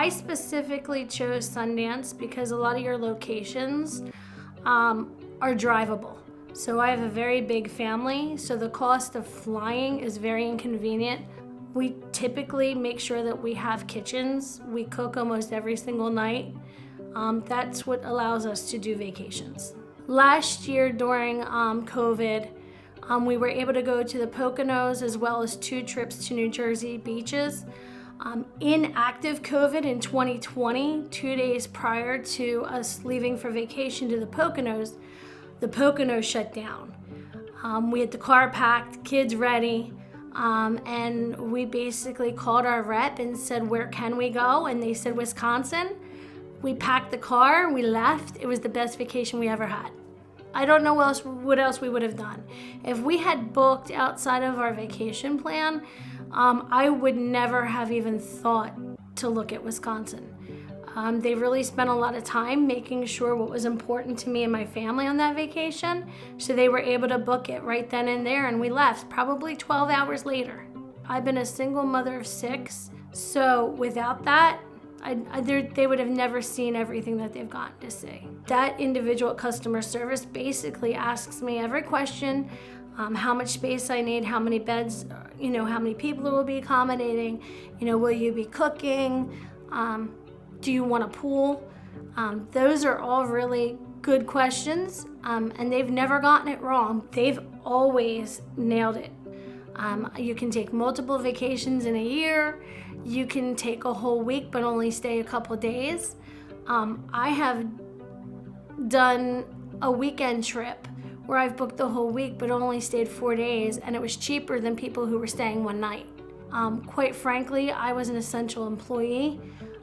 I specifically chose Sundance because a lot of your locations are drivable. So I have a very big family, so the cost of flying is very inconvenient. We typically make sure that we have kitchens. We cook almost every single night. That's what allows us to do vacations. Last year during COVID, we were able to go to the Poconos as well as 2 trips to New Jersey beaches. In active COVID in 2020, 2 days prior to us leaving for vacation to the Poconos shut down. We had the car packed, kids ready, and we basically called our rep and said, where can we go? And they said, Wisconsin. We packed the car, we left. It was the best vacation we ever had. I don't know what else we would have done. If we had booked outside of our vacation plan, I would never have even thought to look at Wisconsin. They really spent a lot of time making sure what was important to me and my family on that vacation, so they were able to book it right then and there, and we left probably 12 hours later. I've been a single mother of 6, so without that, they would have never seen everything that they've gotten to see. That individual customer service basically asks me every question, how much space I need, how many beds, how many people it will be accommodating, will you be cooking, do you want a pool? Those are all really good questions, and they've never gotten it wrong. They've always nailed it. You can take multiple vacations in a year. You can take a whole week but only stay a couple days. I have done a weekend trip where I've booked the whole week but only stayed 4 days, and it was cheaper than people who were staying one night. Quite frankly, I was an essential employee.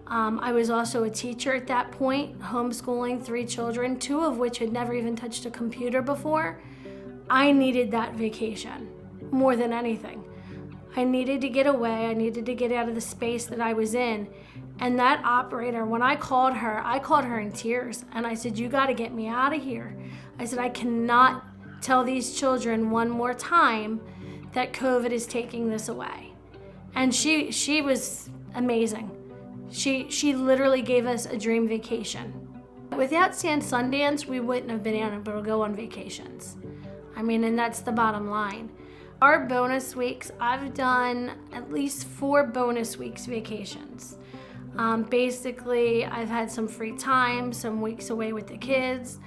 I was also a teacher at that point, homeschooling 3 children, 2 of which had never even touched a computer before. I needed that vacation more than anything. I needed to get away. I needed to get out of the space that I was in. And that operator, when I called her in tears, and I said, you gotta get me out of here. I said, I cannot tell these children one more time that COVID is taking this away. And she was amazing. She literally gave us a dream vacation. Without Sundance, we wouldn't have been able to go on vacations. And that's the bottom line. Our bonus weeks, I've done at least 4 bonus weeks vacations. Basically, I've had some free time, some weeks away with the kids,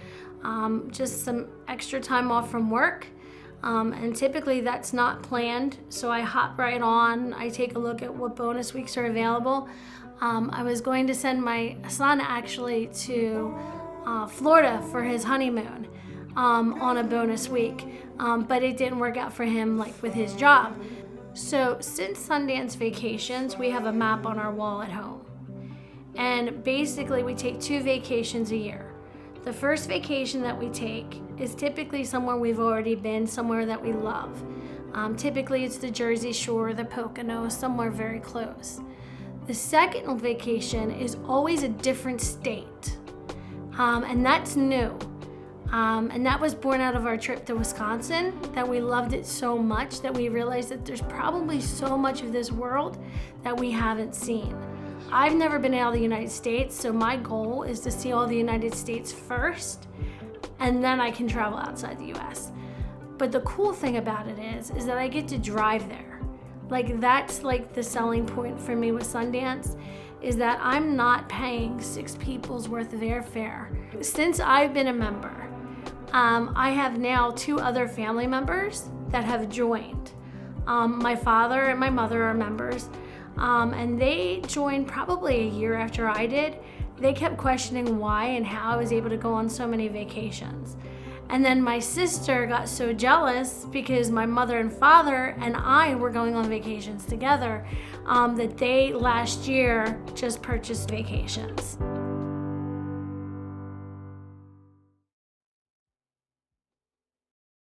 just some extra time off from work. And typically that's not planned, so I hop right on. I take a look at what bonus weeks are available. I was going to send my son actually to Florida for his honeymoon on a bonus week, but it didn't work out for him with his job. So since Sundance Vacations, we have a map on our wall at home. And basically we take 2 vacations a year. The first vacation that we take is typically somewhere we've already been, somewhere that we love. Typically it's the Jersey Shore, the Poconos, somewhere very close. The second vacation is always a different state, and that's new. And that was born out of our trip to Wisconsin, that we loved it so much that we realized that there's probably so much of this world that we haven't seen. I've never been out of the United States, so my goal is to see all the United States first, and then I can travel outside the US. But the cool thing about it is that I get to drive there. That's the selling point for me with Sundance, is that I'm not paying 6 people's worth of airfare. Since I've been a member, I have now 2 other family members that have joined. My father and my mother are members, and they joined probably a year after I did. They kept questioning why and how I was able to go on so many vacations. And then my sister got so jealous because my mother and father and I were going on vacations together, that they last year just purchased vacations.